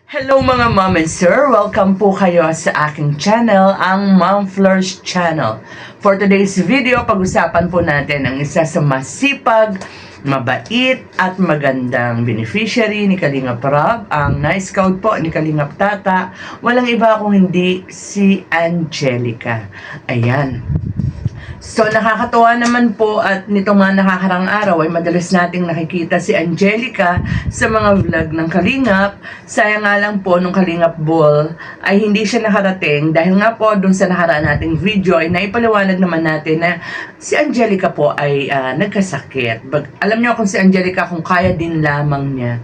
Hello mga mom and sir! Welcome po kayo sa aking channel, ang Mom Fleurs Channel. For today's video, pag-usapan po natin ang isa sa masipag, mabait at magandang beneficiary ni Kalingap Rob, ang na-scout po ni Kalingap Tata. Walang iba kung hindi si Angelica. Ayan. So, nakakatuwa naman po at nitong mga nakakarang araw ay madalas nating nakikita si Angelica sa mga vlog ng Kalingap. Sayang nga lang po nung Kalingap Ball ay hindi siya nakarating dahil nga po dun sa nakaraan nating video ay naipaliwanag naman natin na si Angelica po ay nagkasakit. Alam niyo kung si Angelica kung kaya din lamang niya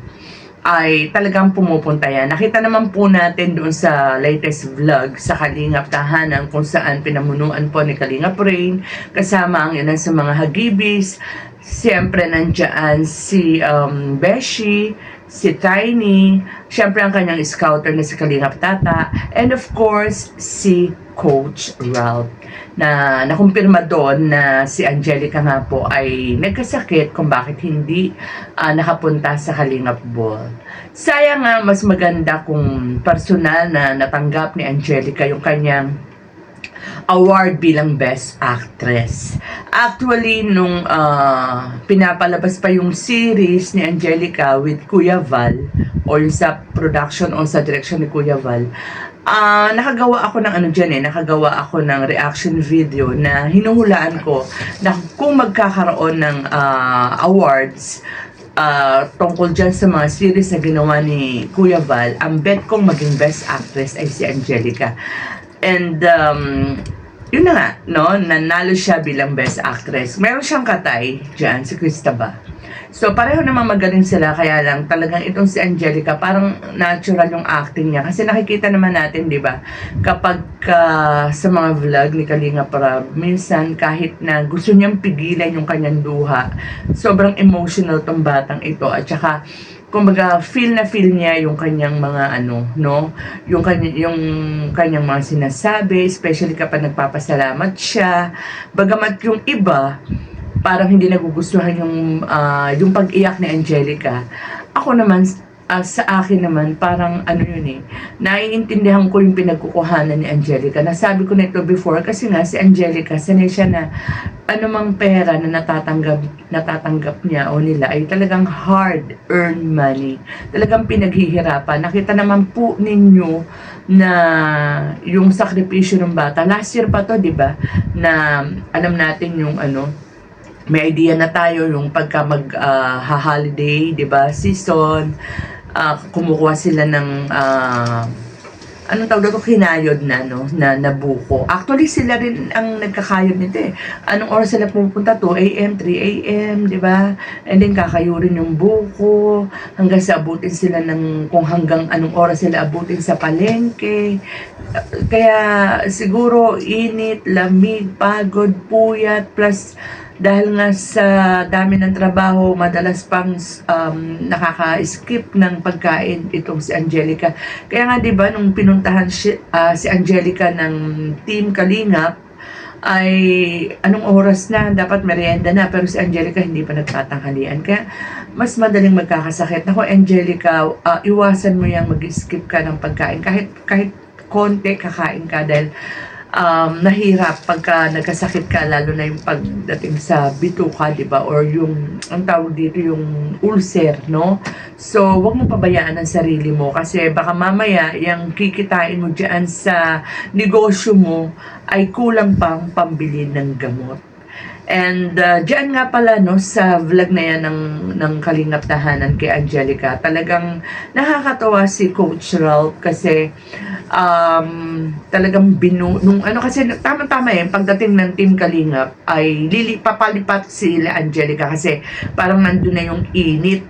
ay talagang pumupunta yan. Nakita naman po natin doon sa latest vlog sa Kalingap Tahanan kung saan pinamunuan po ni Kalingap Rain kasama ang ilan sa mga hagibis. Siyempre nandiyan si Beshi, si Tiny, siyempre ang kanyang scouter na si Kalingap Tata, and of course si Coach Ralph na nakumpirma doon na si Angelica nga po ay nagkasakit kung bakit hindi nakapunta sa Kalingap Ball. Sayang nga, mas maganda kung personal na natanggap ni Angelica yung kanyang award bilang Best Actress. Actually, nung pinapalabas pa yung series ni Angelica with Kuya Val, o yung sa production o sa direction ni Kuya Val, nakagawa ako ng nakagawa ako ng reaction video na hinuhulaan ko na kung magkakaroon ng awards tungkol dyan sa mga series na ginawa ni Kuya Val, ang bet kong maging Best Actress ay si Angelica. And yun na nga, no? Nanalo siya bilang Best Actress. Meron siyang katay dyan, si Cristaba. So, pareho namang magaling sila, kaya lang talagang itong si Angelica, parang natural yung acting niya. Kasi nakikita naman natin, di ba, kapag sa mga vlog ni Kalingap Rob, minsan kahit na gusto niyang pigilan yung kanyang luha, sobrang emotional tong batang ito. At saka, kumbaga, feel niya yung kanyang mga yung kanyang mga sinasabi, especially kapag nagpapasalamat siya. Bagamat yung iba, parang hindi nagugustuhan yung pag-iyak ni Angelica. Ako naman, sa akin naman, parang naiintindihan ko yung pinagkukuhanan ni Angelica. Nasabi ko na ito before kasi nga si Angelica, sanay siya na anumang pera na natatanggap niya o nila ay talagang hard-earned money. Talagang pinaghihirapan. Nakita naman po ninyo na yung sakripisyo ng bata. Last year pa to, di ba? Na alam natin yung may idea na tayo yung pagka holiday, 'di ba? Season, kumukuha sila ng anong tawag dito, kinayod na buko. Actually sila rin ang nagkakayod nito eh. Anong oras sila pupunta? 2 AM, 3 AM, 'di ba? And then kakayurin yung buko hanggang sa abutin sila kung hanggang anong oras sila abutin sa palengke. Kaya siguro init, lamig, pagod, puyat, plus dahil nga sa dami ng trabaho, madalas pang nakaka-skip ng pagkain itong si Angelica. Kaya nga 'di ba nung pinuntahan si Angelica ng Team Kalingap, ay anong oras na, dapat merienda na, pero si Angelica hindi pa nagtatanghalian. Kaya mas madaling magkakasakit. Ako, Angelica, iwasan mo yang mag-skip ka ng pagkain. Kahit konti kakain ka dahil nahirap pagka nagkasakit ka, lalo na yung pagdating sa bituka, di ba? Or yung, ang tawag dito, yung ulcer, no? So, wag mo pabayaan ang sarili mo kasi baka mamaya yung kikitain mo dyan sa negosyo mo ay kulang pang pambili ng gamot. And diyan nga pala sa vlog na yan ng Kalingap Tahanan kay Angelica, talagang nakakatawa si Coach Ralph kasi talagang kasi tama-tama pagdating ng Team Kalingap ay papalipat sila Angelica kasi parang nandun na yung init.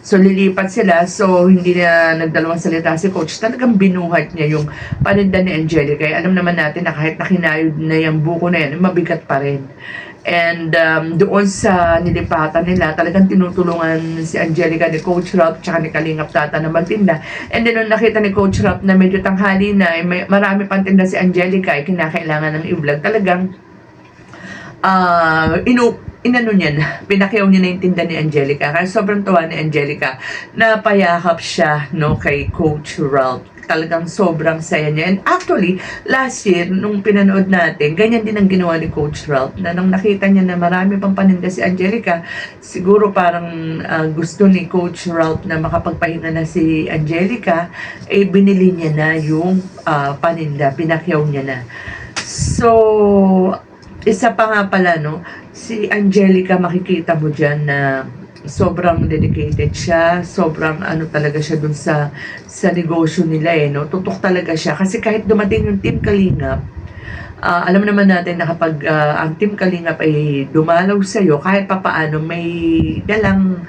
So, lilipat sila. So, hindi na nagdalawang salita si Coach. Talagang binuhat niya yung paninda ni Angelica. Alam naman natin na kahit nakinayod na yung buko na yan, mabigat pa rin. And doon sa nilipatan nila, talagang tinutulungan si Angelica ni Coach Ralph tsaka ni Kalingap Tata na magtinda. And then nung nakita ni Coach Ralph na medyo tanghali na, marami pang tinda si Angelica, kinakailangan ng i-vlog. Talagang inano niya na, pinakyaw niya na yung tinda ni Angelica. Kaya sobrang tuwa ni Angelica na payakap siya, no, kay Coach Ralph. Talagang sobrang saya niya. And actually, last year, nung pinanood natin, ganyan din ang ginawa ni Coach Ralph, na nung nakita niya na marami pang paninda si Angelica, siguro parang gusto ni Coach Ralph na makapagpahinga na si Angelica, eh binili niya na yung paninda, pinakyaw niya na. So, isa pa nga pala, no, si Angelica, makikita mo dyan na sobrang dedicated siya, sobrang ano talaga siya dun sa negosyo nila no, tutok talaga siya. Kasi kahit dumating yung Team Kalingap, alam naman natin na kapag ang Team Kalingap ay dumalaw sa'yo, kahit papaano may dalang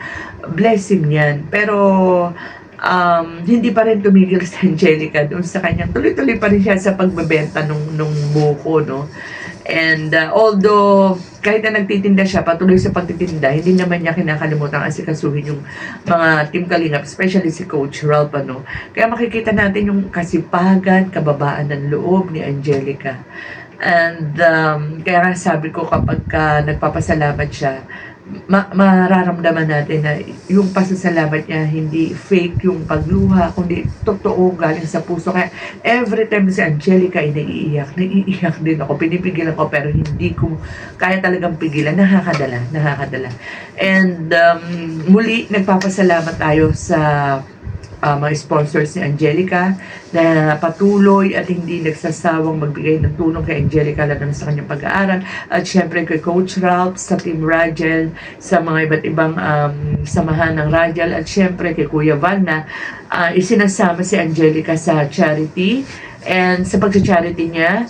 blessing yan. Pero hindi pa rin tumigil sa Angelica doon sa kanyang, tuloy-tuloy pa rin siya sa pagbebenta nung buko, no. And although kahit na nagtitinda siya, patuloy sa pagtitinda, hindi naman niya kinakalimutan asikasuhin yung mga Team Kalingap, especially si Coach Ralph, ano. Kaya makikita natin yung kasipagan, kababaan ng loob ni Angelica. And kaya nga sabi ko, kapag nagpapasalamat siya, mararamdaman natin na yung pasasalamat niya hindi fake yung pagluha, kundi totoo, galing sa puso. Kaya every time si Angelica ay naiiyak din ako, pinipigilan ko, pero hindi ko kaya talagang pigilan. Nakakadala. And muli nagpapasalamat tayo sa mga sponsors ni Angelica na patuloy at hindi nagsasawang magbigay ng tulong kay Angelica, lalo na sa kanyang pag-aaral, at syempre kay Coach Ralph, sa Team Rajel, sa mga iba't ibang samahan ng Rajel, at syempre kay Kuya Val na isinasama si Angelica sa charity and sa pag-charity niya.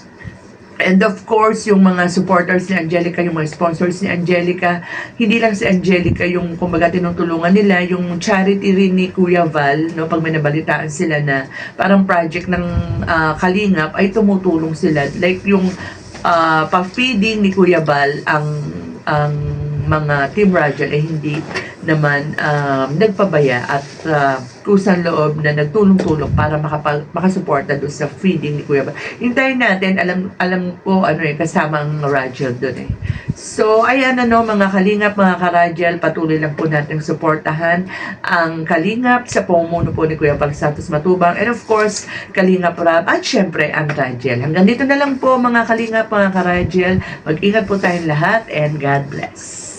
And of course, yung mga supporters ni Angelica, yung mga sponsors ni Angelica, hindi lang si Angelica yung kumbaga tinutulungan nila, yung charity rin ni Kuya Val, no, pag may nabalitaan sila na parang project ng Kalingap, ay tumutulong sila. Like yung pa-feeding ni Kuya Val, ang mga Team Rajal ay hindi naman nagpabaya at kusang loob na nagtulong-tulong para makasuporta doon sa feeding ni Kuya Val. Hintayin natin, alam ko kasama ang Rajal doon So, ayan mga Kalingap, mga Karajal, patuloy lang po natin suportahan ang Kalingap sa pamumuno po ni Kuya Val Santos Matubang, and of course, Kalingap Rab, at syempre ang Rajal. Hanggang dito na lang po mga Kalingap, mga Karajal. Mag-ingat po tayong lahat, and God bless.